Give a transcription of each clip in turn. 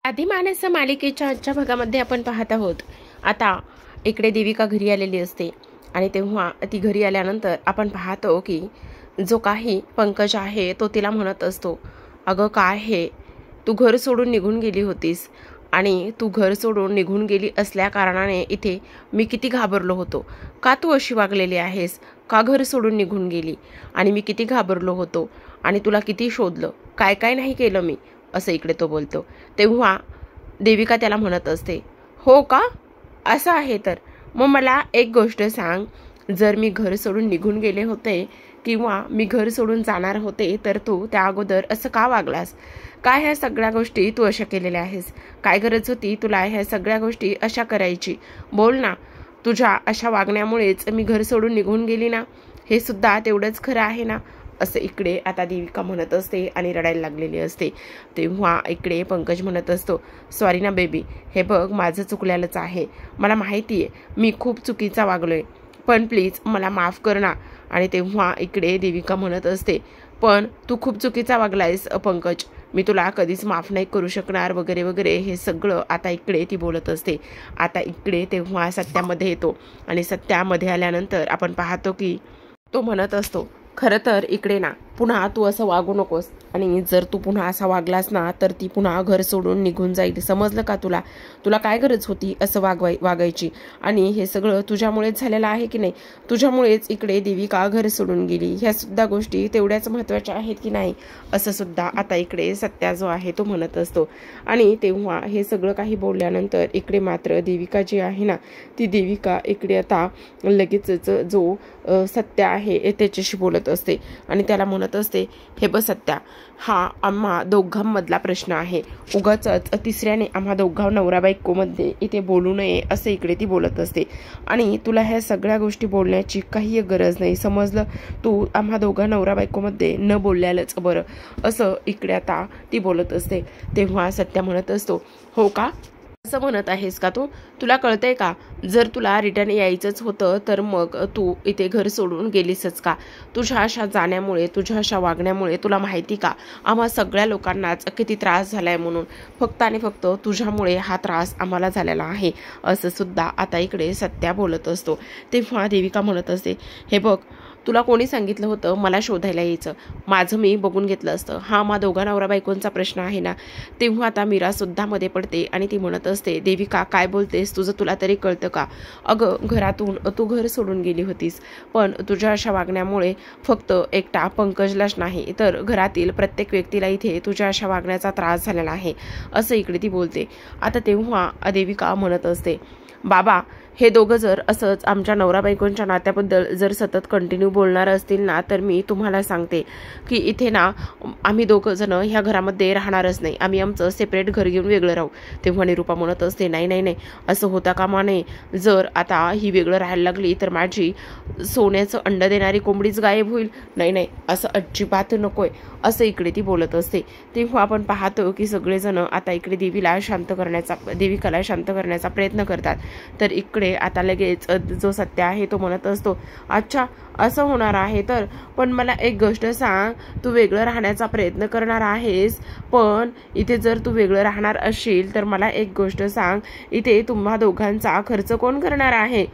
आदिमानस मालिकेच्या आजच्या भागामध्ये आपण पाहत आहोत। आता इकडे देविका घरी आलेली असते आणि तेव्हा ती घरी आल्यानंतर आपण पाहतो की जो काही पंकज आहे तो तिला म्हणत असतो, अगं काय हे, तू घर सोडून निघून गेली होतीस आणि तू घर सोडून निघून गेली असल्या कारणाने इथे मी किती घाबरलो होतो। का तू अशी वागलेली आहेस, का घर सोडून निघून गेली आणि मी किती घाबरलो होतो आणि तुला किती शोधलं, काय काय नाही केलं मी, असं इकडे तो बोलतो। तेव्हा देविका त्याला म्हणत असते, हो का, असं आहे तर मग मला एक गोष्ट सांग, जर मी घर सोडून निघून गेले होते किंवा मी घर सोडून जाणार होते तर तू त्या अगोदर असं का वागलास? काय ह्या सगळ्या गोष्टी तू अशा केलेल्या आहेस? काय गरज होती तुला ह्या सगळ्या गोष्टी अशा करायची? बोल ना, तुझ्या अशा वागण्यामुळेच मी घर सोडून निघून गेली ना, हे सुद्धा तेवढंच खरं आहे ना, असं इकडे आता देविका म्हणत असते आणि रडायला लागलेली असते। तेव्हा इकडे पंकज म्हणत असतो, सॉरी ना बेबी, हे बघ माझं चुकलेलंच आहे, मला माहिती आहे मी खूप चुकीचा वागलोय, पण प्लीज मला माफ कर ना। आणि तेव्हा इकडे देविका म्हणत असते, पण तू खूप चुकीचा वागलायस पंकज, मी तुला कधीच माफ नाही करू शकणार वगैरे वगैरे हे सगळं आता इकडे ती बोलत असते। आता इकडे तेव्हा सत्यामध्ये येतो आणि सत्यामध्ये आल्यानंतर आपण पाहतो की तो म्हणत असतो, खरं तर इकडे ना पुन्हा तू असं वागू नकोस, आणि जर तू पुन्हा असा वागलास ना तर ती पुन्हा घर सोडून निघून जाईल, समजलं का तुला? तुला काय गरज होती असं वागायची? आणि हे सगळं तुझ्यामुळेच झालेलं आहे की नाही? तुझ्यामुळेच इकडे देविका घर सोडून गेली, ह्या सुद्धा गोष्टी तेवढ्याच महत्त्वाच्या आहेत की नाही, असं सुद्धा आता इकडे सत्या जो आहे तो म्हणत असतो। आणि तेव्हा हे सगळं काही बोलल्यानंतर इकडे मात्र देविका जी आहे ना, ती देविका इकडे आता लगेचच जो सत्या आहे त्याच्याशी बोलत असते आणि त्याला म्हणत असते, हे बघ सत्या, हा आम्हा दोघांमधला प्रश्न आहे, उगाचच तिसऱ्याने आम्हा दोघां नवरा बायकोमध्ये इथे बोलू नये, असं इकडे ती बोलत असते। आणि तुला ह्या सगळ्या गोष्टी बोलण्याची काही गरज नाही, समजलं? तू आम्हा दोघा नवरा बायकोमध्ये न बोलल्यालंच बरं, असं इकडे आता ती बोलत असते। तेव्हा सत्या म्हणत असतो, हो का, असं म्हणत आहेस का तू? तुला कळतंय का, जर तुला रिटर्न यायचंच होतं तर मग तू इथे घर सोडून गेलीसच का? तुझ्या अशा जाण्यामुळे, तुझ्या अशा वागण्यामुळे तुला माहिती का आम्हा सगळ्या लोकांनाच किती त्रास झालाय म्हणून? फक्त आणि फक्त तुझ्यामुळे हा त्रास आम्हाला झालेला आहे, असं सुद्धा आता इकडे सत्या बोलत असतो। तेव्हा देविका म्हणत असते, हे बघ, तुला कोणी सांगितलं होतं मला शोधायला यायचं? माझं मी बघून घेतलं असतं, हा मा दोघा नवरा बायकोंचा प्रश्न आहे ना। तेव्हा आता मीरा सुद्धा मध्ये पडते आणि ती म्हणत असते, देविका काय बोलतेस, तुझं तुला तरी कळतं का? अगं घरातून तू घर सोडून गेली होतीस, पण तुझ्या अशा वागण्यामुळे फक्त एकटा पंकजलाच नाही तर घरातील प्रत्येक व्यक्तीला इथे तुझ्या अशा वागण्याचा त्रास झालेला आहे, असं इकडे ती बोलते। आता तेव्हा देविका म्हणत असते, बाबा, हे दोघं जर असंच आमच्या नवरा बायकोंच्या नात्याबद्दल जर सतत कंटिन्यू बोलणार असतील ना तर मी तुम्हाला सांगते की इथे ना आम्ही दोघं जण ह्या घरामध्ये राहणारच नाही, आम्ही आमचं सेपरेट घर घेऊन वेगळं राहू। तेव्हा निरूपा म्हणत असते, नाही नाही नाही, असं होता कामा नये, जर आता ही वेगळं राहायला लागली तर माझी सोन्याचं अंड देणारी कोंबडीच गायब होईल, नाही नाही, असं अजिबात नकोय, असं इकडे ती बोलत असते। तेव्हा आपण पाहतो की सगळेजण आता इकडे देविकाला शांत करण्याचा प्रयत्न करतात। तर इकडे आता लगेच जो सत्य आहे तो म्हणत असतो, अच्छा असं होणार आहे तर, पण मला एक गोष्ट सांग, तू वेगळं राहण्याचा प्रयत्न करणार आहेस, पण इथे जर तू वेगळं राहणार असशील तर मला एक गोष्ट सांग, इथे तुम्हा दोघांचा खर्च कोण करणार आहे?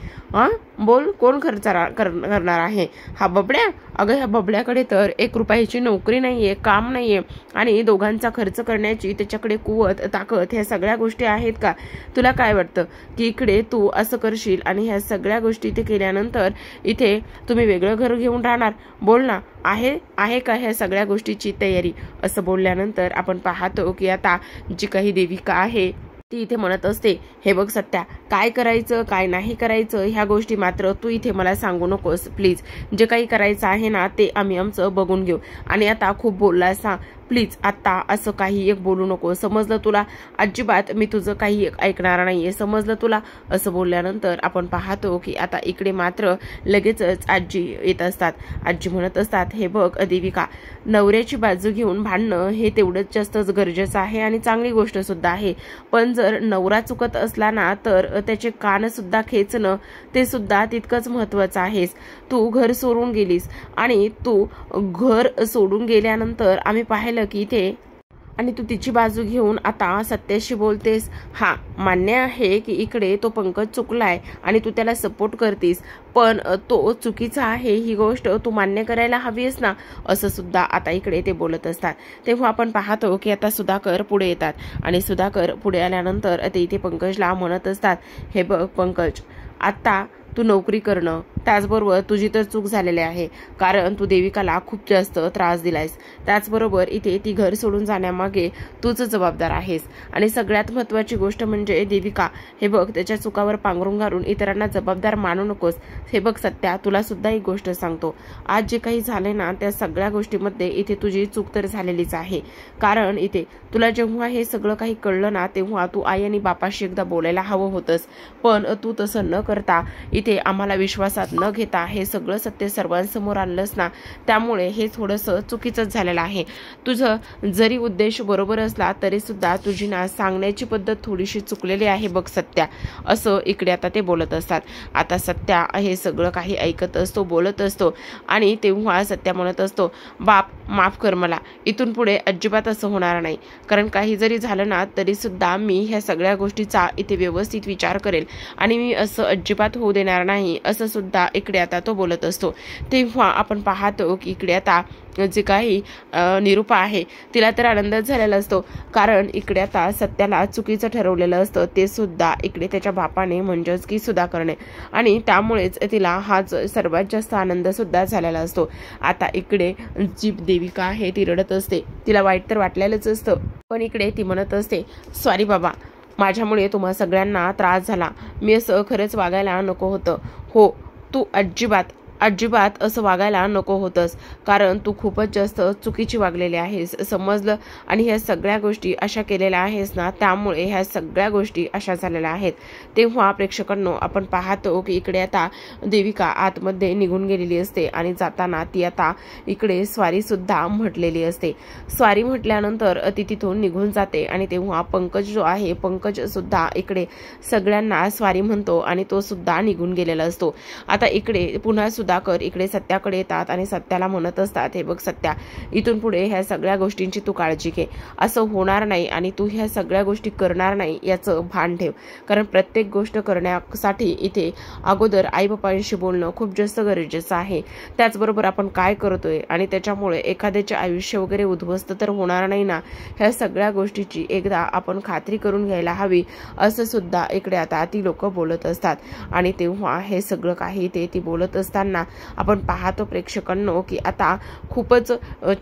बोल, कोण खर्च करणार आहे? हा बबड्या? अगं ह्या बबड्याकडे तर 1 रुपयाची नोकरी नाहीये, काम नाहीये, आणि दोघांचा खर्च करण्याची त्याच्याकडे कुवत ताकद ह्या सगळ्या गोष्टी आहेत का? तुला काय वाटतं की इकडे तू असं करशील आणि ह्या सगळ्या गोष्टी ते केल्यानंतर इथे तुम्ही वेगळं घर घेऊन राहणार? बोल ना, आहे का ह्या सगळ्या गोष्टीची तयारी? असं बोलल्यानंतर आपण पाहतो की आता जी काही देविका आहे ती इथे म्हणत असते, हे बघ सत्या, काय करायचं काय नाही करायचं ह्या गोष्टी मात्र तू इथे मला सांगू नकोस प्लीज, जे काही करायचं आहे ना ते आम्ही आमचं बघून घेऊ, आणि आता खूप बोललास ना, प्लीज आता असं काही एक बोलू नको, समजलं तुला? अजिबात मी तुझं काही ऐकणार नाहीये, समजलं तुला? असं बोलल्यानंतर आपण पाहतो की आता इकडे मात्र लगेचच आजी येत असतात। आजी म्हणत असतात, हे बघ देविका, नवऱ्याची बाजू घेऊन भांडणं हे तेवढंच जास्तच गरजेचं आहे आणि चांगली गोष्ट सुद्धा आहे, पण जर नवरा चुकत असला ना तर त्याचे कान सुद्धा खेचणं ते सुद्धा तितकंच महत्त्वाचं आहे। तू घर सोडून गेलीस आणि तू घर सोडून गेल्यानंतर आम्ही पाहिलं की इथे आणि तू तिची बाजू घेऊन आता सत्याशी बोलतेस. हा, मान्य आहे की इकडे तो पंकज चुकलाय आणि तू त्याला सपोर्ट करतीस, पण तो चुकीचा आहे ही गोष्ट तू मान्य करायला हवीस ना, असं सुद्धा आता इकडे ते बोलत असतात. तेव्हा आपण पाहतो की आता सुधाकर पुढे येतात आणि सुधाकर पुढे आल्यानंतर ते इथे पंकजला म्हणत असतात, हे बघ पंकज, आता तू नोकरी करणं त्याचबरोबर तुझी तर चूक झालेली आहे, कारण तू देविकाला खूप जास्त त्रास दिलायस. त्याचबरोबर इथे ती घर सोडून जाण्यामागे तूच जबाबदार आहेस. आणि सगळ्यात महत्त्वाची गोष्ट म्हणजे देविका, हे बघ, त्याच्या चुकावर पांघरून घालून इतरांना जबाबदार मानू नकोस. हे बघ सत्या, तुला सुद्धा एक गोष्ट सांगतो, आज जे काही झाले ना त्या सगळ्या गोष्टीमध्ये इथे तुझी चूक तर झालेलीच आहे. कारण इथे तुला जेव्हा हे सगळं काही कळलं ना तेव्हा तू आई आणि बापाशी एकदा बोलायला हवं होतंस, पण तू तसं न करता इथे आम्हाला विश्वासात न घेता हे सगळं सत्य सर्वांसमोर आणलंस ना, त्यामुळे हे थोडंसं चुकीचंच झालेलं आहे. तुझं जरी उद्देश बरोबर असला तरी सुद्धा तुझी ना सांगण्याची पद्धत थोडीशी चुकलेली आहे बघ सत्या, असं इकडे आता ते बोलत असतात. आता सत्या हे सगळं काही ऐकत असतो, बोलत असतो आणि तेव्हा सत्या म्हणत असतो, बाप माफ कर मला, इथून पुढे अजिबात असं होणार नाही. कारण काही जरी झालं ना तरी सुद्धा मी ह्या सगळ्या गोष्टीचा इथे व्यवस्थित विचार करेल आणि मी असं अजिबात होऊ देणार नाही, असं सुद्धा इकडे आता तो बोलत असतो. तेव्हा आपण पाहतो की इकडे आता जे काही निरूपा आहे तिला तर आनंदच झालेला असतो, कारण इकडे आता सत्याला चुकीचं ठरवलेलं असतं ते सुद्धा इकडे त्याच्या बापाने म्हणजेच की सुधाकरने, आणि त्यामुळेच तिला हा सर्वात जास्त आनंद सुद्धा झालेला असतो. आता इकडे जी देविका आहे ती रडत असते, तिला वाईट तर वाटलेलंच असतं, पण इकडे ती म्हणत असते, सॉरी बाबा, माझ्यामुळे तुम्हा सगळ्यांना त्रास झाला, मी असं खरंच वागायला नको होतं. हो, तू अजिबात असं वागायला नको होतंस, कारण तू खूपच जास्त चुकीची वागलेली आहेस, समजलं. आणि ह्या सगळ्या गोष्टी अशा केलेल्या आहेस ना, त्यामुळे ह्या सगळ्या गोष्टी अशा झालेल्या आहेत. तेव्हा प्रेक्षकांनो आपण पाहतो की इकडे आता देविका आतमध्ये निघून गेलेली असते आणि जाताना ती आता इकडे स्वारी सुद्धा म्हटलेली असते. स्वारी म्हटल्यानंतर ती तिथून निघून जाते आणि तेव्हा पंकज जो आहे, पंकज सुद्धा इकडे सगळ्यांना स्वारी म्हणतो आणि तो सुद्धा निघून गेलेला असतो. आता इकडे पुन्हा सुधाकर इकडे सत्याकडे येतात आणि सत्याला म्हणत असतात, हे बघ सत्या, इथून पुढे ह्या सगळ्या गोष्टींची तू काळजी घे, असं होणार नाही आणि तू ह्या सगळ्या गोष्टी करणार नाही याचं भान ठेव. कारण प्रत्येक गोष्ट करण्यासाठी इथे अगोदर आईबापांशी बोलणं खूप जास्त गरजेचं आहे. त्याचबरोबर आपण काय करतोय आणि त्याच्यामुळे एखाद्याचे आयुष्य वगैरे उद्ध्वस्त तर होणार नाही ना, ह्या सगळ्या गोष्टीची एकदा आपण खात्री करून घ्यायला हवी, असं सुद्धा इकडे आता ती लोक बोलत असतात. आणि तेव्हा हे सगळं काही ती बोलत असताना आपण पाहतो प्रेक्षकांनो की आता खूपच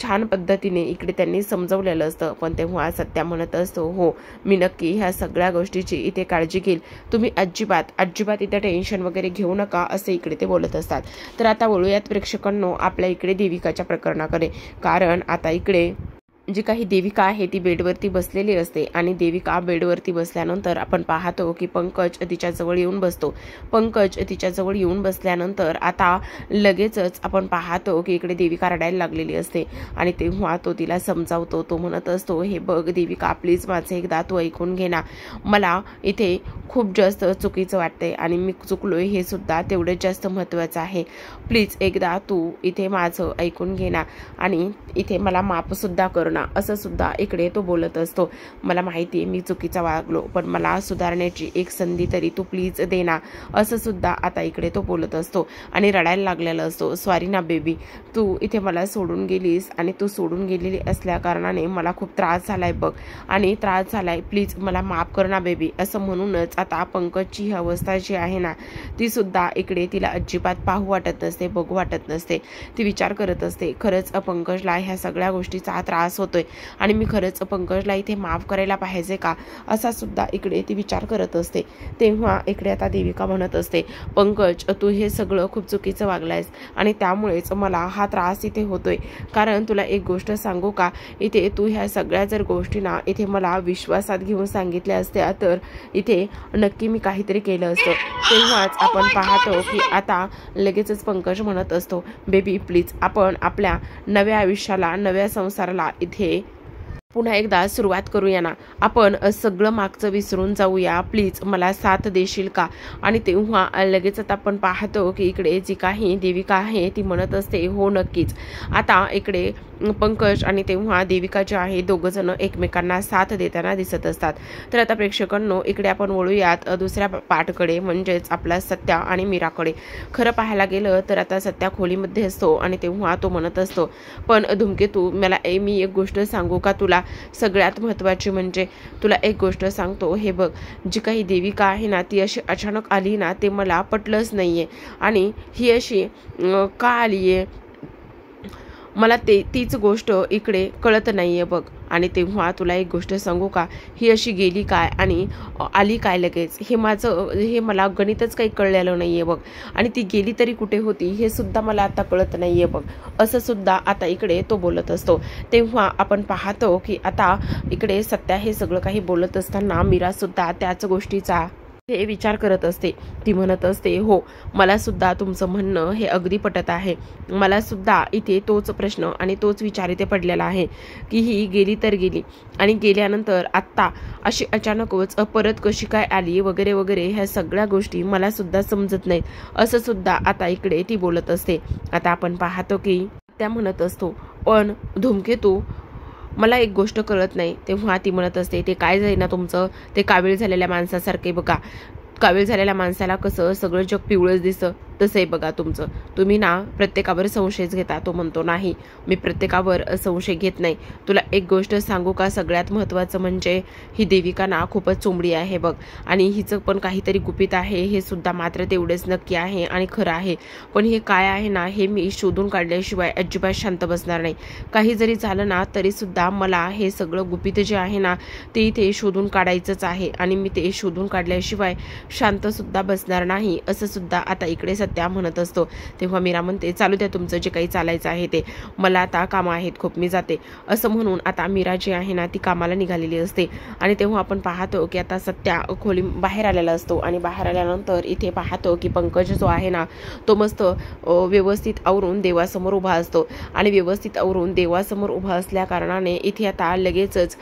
छान पद्धतीने इकडे त्यांनी समजवलेलं असतं. पण तेव्हा सत्या म्हणत असतो, हो, मी नक्की ह्या सगळ्या गोष्टीची इथे काळजी घेईल, तुम्ही अजिबात इथे टेन्शन वगैरे घेऊ नका, असे इकडे ते बोलत असतात. तर आता वळूयात प्रेक्षकांनो आपल्या इकडे देविकाच्या प्रकरणाकडे. कारण आता इकडे जी काही देविका आहे ती बेडवरती बसलेली असते आणि देविका बेडवरती बसल्यानंतर आपण पाहतो की पंकज तिच्याजवळ येऊन बसतो. पंकज तिच्याजवळ येऊन बसल्यानंतर आता लगेचच आपण पाहतो की इकडे देविका रडायला लागलेली असते आणि तेव्हा तो तिला समजावतो. तो म्हणत असतो, हे बघ देविका, प्लीज माझं एकदा तू ऐकून घे ना, मला इथे खूप जास्त चुकीचं वाटतंय आणि मी चुकलोय हे सुद्धा तेवढंच जास्त महत्त्वाचं आहे. प्लीज एकदा तू इथे माझं ऐकून घे ना आणि इथे मला माफ सुद्धा कर, असं सुद्धा इकडे तो बोलत असतो. मला माहिती आहे मी चुकीचा वागलो, पण मला सुधारण्याची एक संधी तरी तू प्लीज दे ना, असं सुद्धा आता इकडे तो बोलत असतो आणि रडायला लागलेला असतो. सॉरी ना बेबी, तू इथे मला सोडून गेलीस आणि तू सोडून गेलेली असल्या कारणाने मला खूप त्रास झालाय बघ, आणि त्रास झालाय, प्लीज मला माफ कर ना बेबी, असं म्हणूनच आता पंकजची ही अवस्था जी आहे ना ती सुद्धा इकडे तिला अजिबात पाहू वाटत नसते, बघू वाटत नसते. ती विचार करत असते, खरंच पंकजला ह्या सगळ्या गोष्टीचा त्रास होतोय आणि मी खरंच पंकजला इथे माफ करायला पाहिजे का, असा सुद्धा इकडे ती विचार करत असते. तेव्हा इकडे आता देविका म्हणत असते, पंकज तू हे सगळं खूप चुकीचं वागलायस आणि त्यामुळेच मला हा त्रास इथे होतोय. कारण तुला एक गोष्ट सांगू का, इथे तू ह्या सगळ्या जर गोष्टी ना इथे मला विश्वासात घेऊन सांगितल्या असत्या तर इथे नक्की मी काहीतरी केलं असतं. तेव्हाच आपण पाहतो की आता लगेचच पंकज म्हणत असतो, बेबी प्लीज आपण आपल्या नव्या आयुष्याला, नव्या संसाराला इथे पुन्हा एकदा सुरुवात करूया ना, आपण सगळं मागचं विसरून जाऊया, प्लीज मला साथ देशील का. आणि तेव्हा लगेचच आपण पाहतो की इकडे जी काही देविका आहे ती म्हणत असते, हो नक्कीच. आता इकडे पंकज आणि तेव्हा देविका जे आहे दोघं जण एकमेकांना साथ देताना दिसत असतात. तर आता प्रेक्षकांनो इकडे आपण वळूयात दुसऱ्या पार्टकडे, म्हणजेच आपला सत्या आणि मीराकडे. खरं पाहायला गेलं तर आता सत्या खोलीमध्ये असतो आणि तेव्हा तो म्हणत असतो, पण धूमकेतू मला मी एक गोष्ट सांगू का तुला? सगळ्यात महत्त्वाची म्हणजे तुला एक गोष्ट सांगतो, हे बघ जी काही देविका आहे ना ती अशी अचानक आली ना ते मला पटलंच नाहीये. आणि ही अशी का आली आहे मला तीच गोष्ट इकडे कळत नाहीये बघ. आणि तेव्हा तुला एक गोष्ट सांगू का, ही अशी गेली काय आणि आली काय लगेच, हे मला गणितच काही कळलेलं नाहीये बघ. आणि ती गेली तरी कुठे होती हे सुद्धा मला आता कळत नाहीये बघ, असं सुद्धा आता इकडे तो बोलत असतो. तेव्हा आपण पाहतो की आता इकडे सत्या हे सगळं काही बोलत असताना मीरा सुद्धा त्याच गोष्टीचा हे विचार करत असते. ती म्हणत असते, हो मला सुद्धा तुमचं म्हणणं हे अगदी पटत आहे. मला सुद्धा इथे तोच प्रश्न आणि तोच विचार इथे पडलेला आहे की ही गेली तर गेली आणि गेल्यानंतर आत्ता अशी अचानकच परत कशी काय आली वगैरे वगैरे ह्या सगळ्या गोष्टी मला सुद्धा समजत नाहीत, असं सुद्धा आता इकडे ती बोलत असते. आता आपण पाहतो की त्या म्हणत असतो, पण धूमकेतू मला एक गोष्ट कळत नाही. तेव्हा ती म्हणत असते, ते काय जाईना तुमचं, ते कावीळ झालेल्या माणसासारखे बघा. कावीळ झालेल्या माणसाला कसं सगळं जग पिवळंच दिसतं, तसंही बघा तुमचं. तुम्ही ना प्रत्येकावर संशयच घेता. तो म्हणतो, नाही मी प्रत्येकावर संशय घेत नाही. तुला एक गोष्ट सांगू का, सगळ्यात महत्त्वाचं म्हणजे ही देविका ना खूपच चोंबडी आहे बघ. आणि हिचं पण काहीतरी गुपित आहे, हे सुद्धा मात्र तेवढेच नक्की आहे आणि खरं आहे. पण हे काय आहे ना हे मी शोधून काढल्याशिवाय अजिबात शांत बसणार नाही. काही जरी झालं ना तरी सुद्धा मला हे सगळं गुपित जे आहे ना ते इथे शोधून काढायचंच आहे आणि मी ते शोधून काढल्याशिवाय शांत सुद्धा बसणार नाही, असं सुद्धा आता इकडे सत्या म्हणत असतो. तेव्हा मीरा म्हणते, चालू द्या तुमचं जे काही चालायचं आहे ते, मला आता कामं आहेत खूप, मी जाते. असं म्हणून आता मीरा जी आहे ना ती कामाला निघालेली असते. आणि तेव्हा आपण पाहतो की आता सत्या खोली बाहेर आलेला असतो आणि बाहेर आल्यानंतर इथे पाहतो की पंकज जो आहे ना तो मस्त व्यवस्थित आवरून देवासमोर उभा असतो. आणि व्यवस्थित आवरून देवासमोर उभा असल्या कारणाने इथे आता लगेचच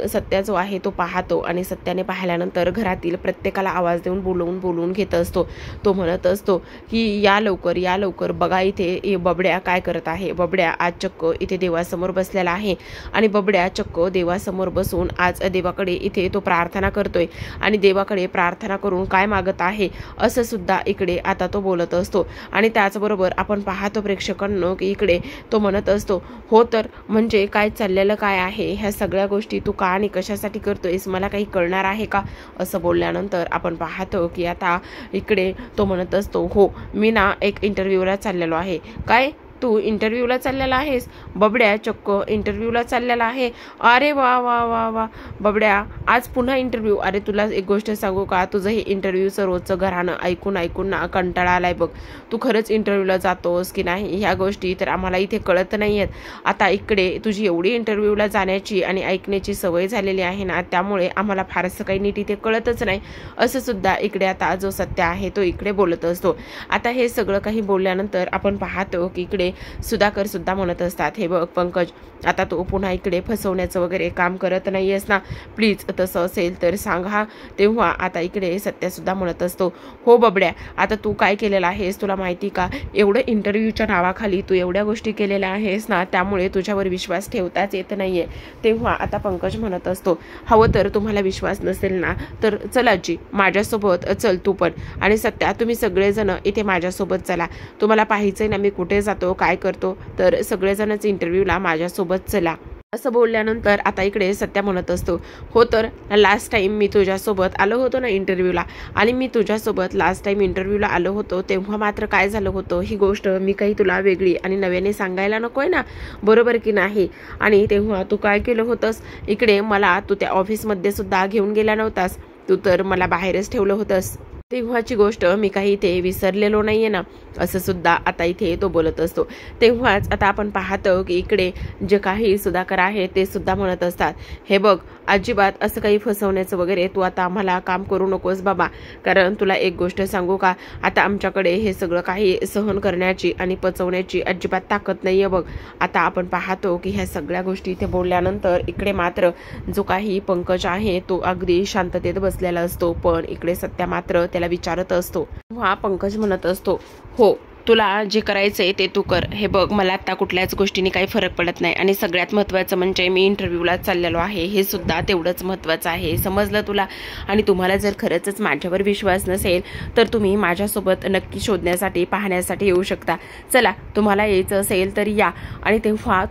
सत्या जो आहे तो पाहतो आणि सत्याने पाहिल्यानंतर घरातील प्रत्येकाला आवाज देऊन बोलवून घेत असतो. तो म्हणत असतो की या लवकर बघा इथे बबड्या काय करत आहे. बबड्या आज चक्क इथे देवासमोर बसलेला आहे आणि बबड्या चक्क देवासमोर बसून आज देवाकडे इथे तो प्रार्थना करतोय आणि देवाकडे प्रार्थना करून काय मागत आहे असं सुद्धा इकडे आता तो बोलत असतो. आणि त्याचबरोबर आपण पाहतो प्रेक्षकांनो की इकडे तो म्हणत असतो, हो तर म्हणजे काय चाललेलं काय आहे, ह्या सगळ्या गोष्टी तू का आणि कशासाठी करतोयस, मला काही कळणार आहे का? असं बोलल्यानंतर आपण पाहतो की आता इकडे तो म्हणत असतो, हो मी ना एक इंटरव्ह्यूला चाललेलो आहे. काय तू इंटरव्ह्यूला चाललेला आहेस? बबड्या चक्क इंटरव्ह्यूला चाललेला आहे. अरे वा वा वा वा बबड्या, आज पुन्हा इंटरव्ह्यू. अरे तुला एक गोष्ट सांगू का, तुझं हे इंटरव्ह्यूचं रोजचं घराणं ऐकून ना कंटाळा आलाय बघ. तू खरंच इंटरव्ह्यूला जातोस की नाही ह्या गोष्टी तर आम्हाला इथे कळत नाही आहेत. आता इकडे तुझी एवढी इंटरव्ह्यूला जाण्याची आणि ऐकण्याची सवय झालेली आहे ना त्यामुळे आम्हाला फारसं काही नीट इथे कळतच नाही, असं सुद्धा इकडे आता जो सत्य आहे तो इकडे बोलत असतो. आता हे सगळं काही बोलल्यानंतर आपण पाहतो की इकडे सुधाकर सुद्धा म्हणत असतात, हे बघ पंकज, आता तू पुन्हा इकडे फसवण्याचं वगैरे काम करत नाहीयेस ना, प्लीज तसं असेल तर सांग हा. तेव्हा आता इकडे सत्या सुद्धा म्हणत असतो, हो बबड्या, आता तू काय केलेलं आहेस तुला माहिती का, एवढं इंटरव्ह्यूच्या नावाखाली तू एवढ्या गोष्टी केलेल्या आहेस ना त्यामुळे तुझ्यावर विश्वास ठेवताच येत नाहीये. तेव्हा आता पंकज म्हणत असतो, हवं तर तुम्हाला विश्वास नसेल ना तर चला जी माझ्यासोबत चल तू पण. आणि सत्या तुम्ही सगळेजण इथे माझ्यासोबत चला, तुम्हाला पाहायचंय ना मी कुठे जातो काय करतो, तर सगळेजणच इंटरव्ह्यूला माझ्यासोबत चला. असं बोलल्यानंतर आता इकडे सत्या म्हणत असतो, हो तर लास्ट टाइम मी तुझ्यासोबत आलो होतो ना इंटरव्ह्यूला, आणि मी तुझ्यासोबत लास्ट टाइम इंटरव्ह्यूला आलो होतो तेव्हा मात्र काय झालं होतं ही गोष्ट मी काही तुला वेगळी आणि नव्याने सांगायला नकोय ना, बरोबर की नाही? आणि तेव्हा तू काय केलं होतंस, इकडे मला तू त्या ऑफिसमध्ये सुद्धा घेऊन गेला नव्हतास, तू तर मला बाहेरच ठेवलं होतंस. तेव्हाची गोष्ट मी काही इथे विसरलेलो नाहीये ना, असं सुद्धा आता इथे तो बोलत असतो. तेव्हाच आता आपण पाहतो की इकडे जे काही सुधाकर आहे ते सुद्धा म्हणत असतात, हे बघ अजिबात असं काही फसवण्याचं वगैरे तू आता आम्हाला काम करू नकोस बाबा, कारण तुला एक गोष्ट सांगू का, आता आमच्याकडे हे सगळं काही सहन करण्याची आणि पचवण्याची अजिबात ताकद नाहीये बघ. आता आपण पाहतो की ह्या सगळ्या गोष्टी इथे बोलल्यानंतर इकडे मात्र जो काही पंकज आहे तो अगदी शांततेत बसलेला असतो, पण इकडे सत्या मात्र त्याला विचारत असतो. हा पंकज म्हणत असतो, हो तुला जे करायचंय ते तू कर. हे बघ, मला आता कुठल्याच गोष्टीने काही फरक पडत नाही आणि सगळ्यात महत्त्वाचं म्हणजे मी इंटरव्ह्यूला चाललेलो आहे, हे सुद्धा तेवढंच महत्त्वाचं आहे. समजलं तुला? आणि तुम्हाला जर खरंच माझ्यावर विश्वास नसेल तर तुम्ही माझ्यासोबत नक्की शोधण्यासाठी पाहण्यासाठी येऊ शकता. चला, तुम्हाला यायचं असेल तर या. आणि तेव्हा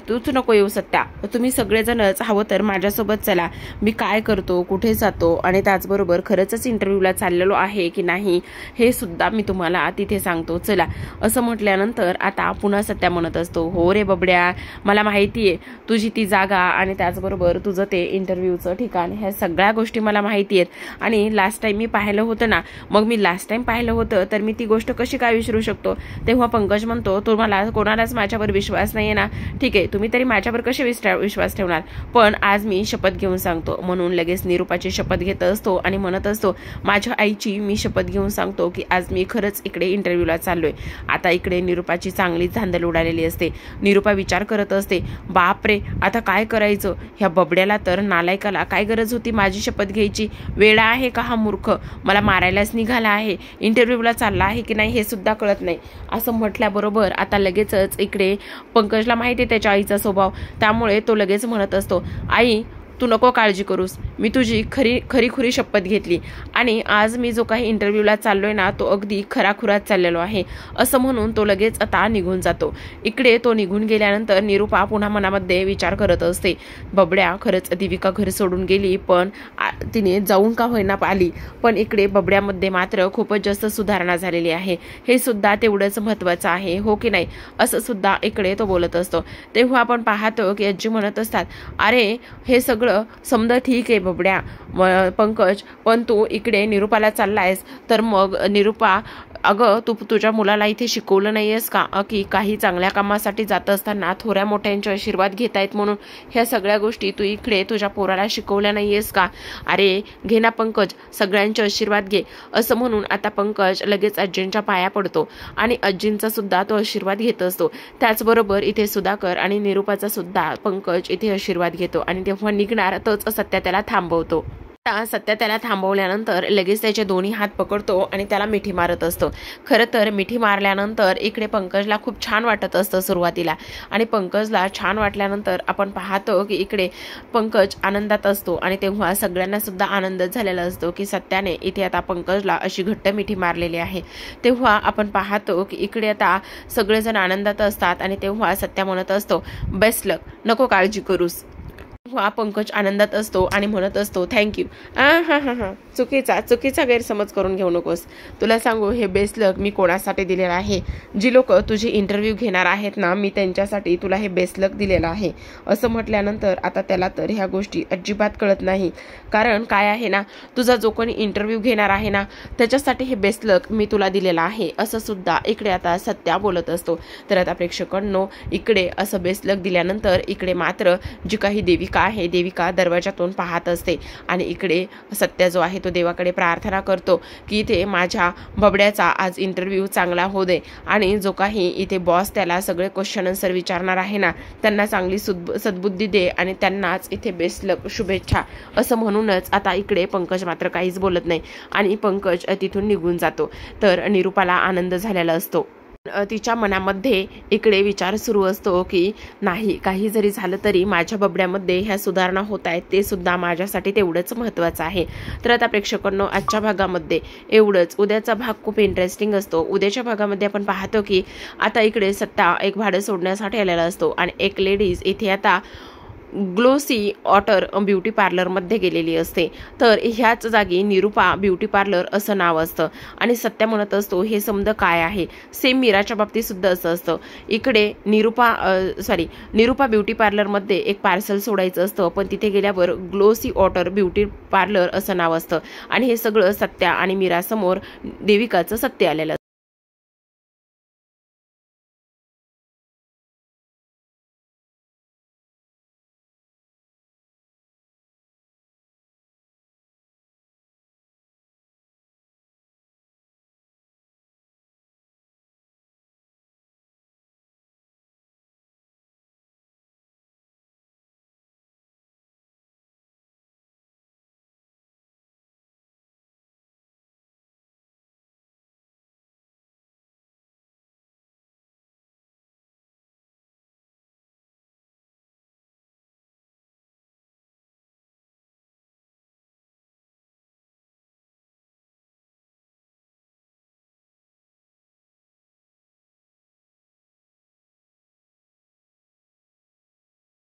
तूच नको येऊ सत्या, तुम्ही सगळेजणच हवं तर माझ्यासोबत चला. मी काय करतो, कुठे जातो आणि त्याचबरोबर खरंच इंटरव्ह्यूला चाललेलो आहे की नाही हे सुद्धा मी तुम्हाला तिथे सांगतो. चला. असं म्हटल्यानंतर आता पुन्हा सत्या म्हणत असतो, हो रे बबड्या, मला माहिती आहे तुझी ती जागा आणि त्याचबरोबर तुझं ते इंटरव्ह्यूचं ठिकाण, ह्या सगळ्या गोष्टी मला माहिती आहेत. आणि लास्ट टाइम मी पाहिलं होतं ना, मग मी लास्ट टाइम पाहिलं होतं तर मी ती गोष्ट कशी काय विसरू शकतो. तेव्हा पंकज म्हणतो, तुम्हाला कोणालाच माझ्यावर विश्वास नाहीये ना, ठीक आहे, तुम्ही तरी माझ्यावर कसे विश्वास ठेवणार, पण आज मी शपथ घेऊन सांगतो. म्हणून लगेच निरूपाची शपथ घेत असतो आणि म्हणत असतो, माझ्या आईची मी शपथ घेऊन सांगतो की आज मी खरंच इकडे इंटरव्ह्यूला चाललोय. आता इकडे निरूपाची चांगली धांदल उडालेली असते. निरूपा विचार करत असते, बापरे, आता काय करायचं. ह्या बबड्याला तर, नालायकाला काय गरज होती माझी शपथ घ्यायची. वेडा आहे का हा मूर्ख, मला मारायलाच निघाला आहे, इंटरव्ह्यूला चालला आहे की नाही हे सुद्धा कळत नाही. असं म्हटल्याबरोबर आता लगेचच इकडे पंकजला माहिती आहे त्याच्या आईचा स्वभाव, त्यामुळे तो लगेच म्हणत असतो, आई तू नको काळजी करूस, मी तुझी खरी शपथ घेतली आणि आज मी जो काही इंटरव्ह्यूला चाललोय ना तो अगदी खराखुरात चाललेलो आहे. असं म्हणून तो लगेच आता निघून जातो. इकडे तो निघून गेल्यानंतर निरूपा पुन्हा मनामध्ये विचार करत असते, बबड्या, खरंच देविका घर सोडून गेली पण तिने जाऊन का होईना आली, पण इकडे बबड्यामध्ये मात्र खूपच जास्त सुधारणा झालेली आहे, हे सुद्धा तेवढंच महत्त्वाचं आहे, हो की नाही. असं सुद्धा इकडे तो बोलत असतो. तेव्हा आपण पाहतो की आजी म्हणत असतात, अरे हे सगळं समजा ठीक आहे बबड्या पंकज, पण तू इकडे निरूपाला चाललायस तर मग निरूपा, अगं तू तुझ्या मुलाला इथे शिकवलं नाहीयेस का की काही चांगल्या कामासाठी जात असताना थोड्या मोठ्यांचे आशीर्वाद घेतायत म्हणून ह्या सगळ्या गोष्टी तू इकडे तुझ्या पोराला शिकवल्या नाहीयेस का. अरे घे ना पंकज, सगळ्यांचे आशीर्वाद घे. असं म्हणून आता पंकज लगेच आजींच्या पाया पडतो आणि आजींचा सुद्धा तो आशीर्वाद घेत असतो. त्याचबरोबर इथे सुधाकर आणि निरूपाचा सुद्धा पंकज इथे आशीर्वाद घेतो आणि तेव्हा निघणार तोच सत्या त्याला थांबवतो. सत्या त्याला थांबवल्यानंतर लगेच त्याचे दोन्ही हात पकडतो आणि त्याला मिठी मारत असतो. खरं तर मिठी मारल्यानंतर इकडे पंकजला खूप छान वाटत असतं सुरुवातीला, आणि पंकजला छान वाटल्यानंतर आपण पाहतो की इकडे पंकज आनंदात असतो आणि तेव्हा सगळ्यांना सुद्धा आनंद झालेला असतो की सत्याने इथे आता पंकजला अशी घट्ट मिठी मारलेली आहे. तेव्हा आपण पाहतो की इकडे आता सगळेजण आनंदात असतात आणि तेव्हा सत्या म्हणत असतो, बेस्ट लक, नको काळजी करूस. हा पंकज आनंदात असतो आणि म्हणत असतो, थँक्यू. हां चुकीचा गैरसमज करून घेऊ नकोस. तुला सांगू, हे बेस्ट लक मी कोणासाठी दिलेलं आहे, जी लोक तुझी इंटरव्ह्यू घेणार आहेत ना, मी त्यांच्यासाठी तुला हे बेस्ट लक दिलेलं आहे. असं म्हटल्यानंतर आता त्याला तर ह्या गोष्टी अजिबात कळत नाही, कारण काय आहे ना, तुझा जो कोणी इंटरव्ह्यू घेणार आहे ना त्याच्यासाठी हे बेस्ट लक मी तुला दिलेलं आहे, असं सुद्धा इकडे आता सत्या बोलत असतो. तर आता प्रेक्षकांनो, इकडे असं बेस्ट लक दिल्यानंतर इकडे मात्र जी काही देविका आहे, देविका दरवाजातून पाहत असते आणि इकडे सत्या जो आहे तो देवाकडे प्रार्थना करतो की इथे माझ्या बबड्याचा आज इंटरव्ह्यू चांगला हो दे आणि जो काही इथे बॉस त्याला सगळे क्वेश्चन आन्सर विचारणार आहे ना त्यांना चांगली सद्बुद्धी दे आणि त्यांनाच इथे बेस्ट लक, शुभेच्छा. असं म्हणूनच आता इकडे पंकज मात्र काहीच बोलत नाही आणि पंकज तिथून निघून जातो. तर निरूपाला आनंद झालेला असतो. तिच्या मनामध्ये इकडे विचार सुरू असतो की नाही, काही जरी झालं तरी माझ्या बबड्यामध्ये ह्या सुधारणा होत आहेत, ते सुद्धा माझ्यासाठी तेवढंच महत्त्वाचं आहे. तर आता प्रेक्षकांनो, आजच्या भागामध्ये एवढंच. उद्याचा भाग खूप इंटरेस्टिंग असतो. उद्याच्या भागामध्ये आपण पाहतो की आता इकडे सत्ता एक भाडं सोडण्यासाठी आलेला असतो आणि एक लेडीज इथे आता ग्लोसी ऑटर ब्युटी पार्लरमध्ये गेलेली असते. तर ह्याच जागी निरूपा ब्युटी पार्लर असं नाव असतं आणि सत्या म्हणत असतो, हे समज काय आहे. सेम मीराच्या बाबतीत सुद्धा असं असतं. इकडे निरूपा ब्युटी पार्लरमध्ये एक पार्सल सोडायचं असतं, पण तिथे गेल्यावर ग्लोसी ऑटर ब्युटी पार्लर असं नाव असतं आणि हे सगळं सत्या आणि मीरासमोर देविकाचं सत्य आलेलं